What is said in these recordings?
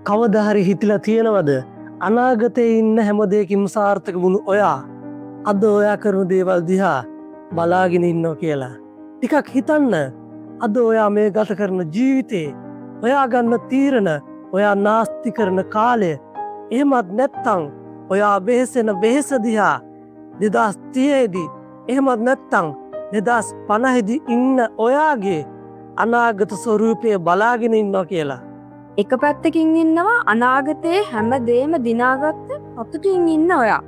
කවදා හරි හිතලා තියෙනවද අනාගතේ ඉන්න හැම දෙයකින්ම සාර්ථක වුණු ඔයා අද ඔයා කරන දේවල් දිහා බලාගෙන ඉන්නවා කියලා? ටිකක් හිතන්න. අද ඔයා මේ ගත කරන ජීවිතේ ඔයා ගන්න තීරණ, ඔයා නාස්ති කරන කාලය, එහෙමත් නැත්තම් ඔයා වෙහෙසෙන වෙහෙස දිහා 2030දී, එහෙමත් නැත්තම් 2050දී ඉන්න ඔයාගේ අනාගත ස්වරූපය බලාගෙන ඉන්නවා කියලා. එක පැත්තකින් ඉන්නවා අනාගතයේ හැමදේම දිනාගත්ත සතුටින් ඉන්න ඔයා.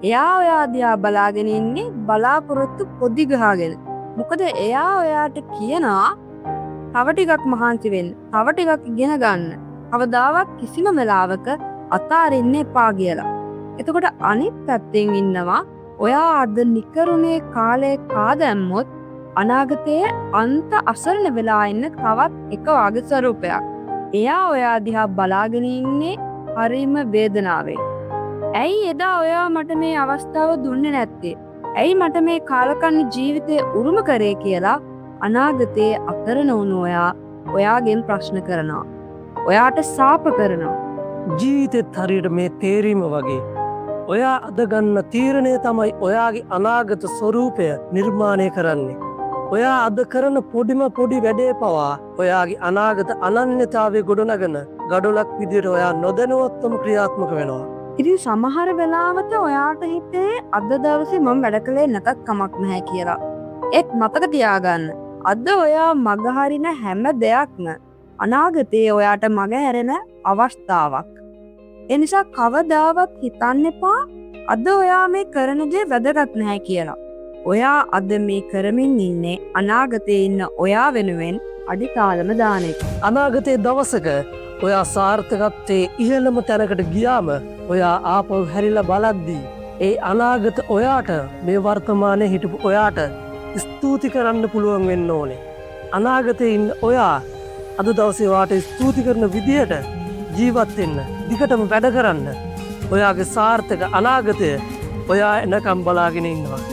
එයා ඔයා දිහා බලාගෙන ඉන්නේ බලාපොරොත්තු පොඩි ගහගෙන. මොකද එයා ඔයාට කියනවා තව ටිකක් මහන්සි වෙන්න, තව ටිකක් ඉගෙන ගන්න. කවදාවත් කිසිම වෙලාවක අතාරින්න එපා කියලා. එතකොට අනිත් පැත්තෙන් ඉන්නවා ඔයා අද නිකරුණේ කාලේ කාදැම්මොත් අනාගතයේ අන්ත අසරණ වෙලා ඉන්න තවත් එක වගේ ස්වරූපයක්. එයා ඔයා දිහා බලාගෙන ඉන්නේ හරිම වේදනාවෙන්. ඇයි එදා ඔයා මට මේ අවස්ථාව දුන්නේ නැත්තේ? ඇයි මට මේ කාලකන්ණි ජීවිතය උරුම කරේ කියලා අනාගතයේ අතරන වුණු ඔයා ඔයාගෙන් ප්‍රශ්න කරනවා. ඔයාට සාප කරනවා. ජීවිතෙත් හරියට මේ තේරීම වගේ. ඔයා අද ගන්න තීරණය තමයි ඔයාගේ අනාගත ස්වරූපය නිර්මාණය කරන්නේ. ඔයා අද කරන පොඩි වැඩේ පවා ඔයාගේ අනාගත අනන්‍යතාවය ගොඩනගන ගඩොලක් විදිහට ඔයා නොදැනුවත්වම ක්‍රියාත්මක වෙනවා. ඉතින් සමහර වෙලාවට ඔයාට හිතේ අද දවසේ මම වැඩ කළේ නැතත් කමක් නැහැ කියලා. ඒත් මතක තියාගන්න. අද ඔයා මග හරින හැම දෙයක්ම අනාගතයේ ඔයාට මග හැරෙන අවස්ථාවක්. ඒ නිසා කවදාවත් හිතන්න එපා අද ඔයා මේ කරන දේ වැදගත් නැහැ කියලා. ඔයා අද මේ කරමින් ඉන්නේ අනාගතයේ ඉන්න ඔයා වෙනුවෙන් අඩිතාලම දාන එක. අනාගතයේ දවසක ඔයා සාර්ථකත්වයේ ඉහළම තැනකට ගියාම ඔයා ආපහු හැරිලා බලද්දී ඒ අනාගත ඔයාට මේ වර්තමානයේ හිටපු ඔයාට ස්තුති කරන්න පුළුවන් වෙන්න ඕනේ. අනාගතයේ ඉන්න ඔයා අද දවසේ ඔයාට ස්තුති කරන විදියට ජීවත් වෙන්න, දිගටම වැඩ කරන්න. ඔයාගේ සාර්ථක අනාගතය ඔයා එනකම් බලාගෙන ඉන්නවා.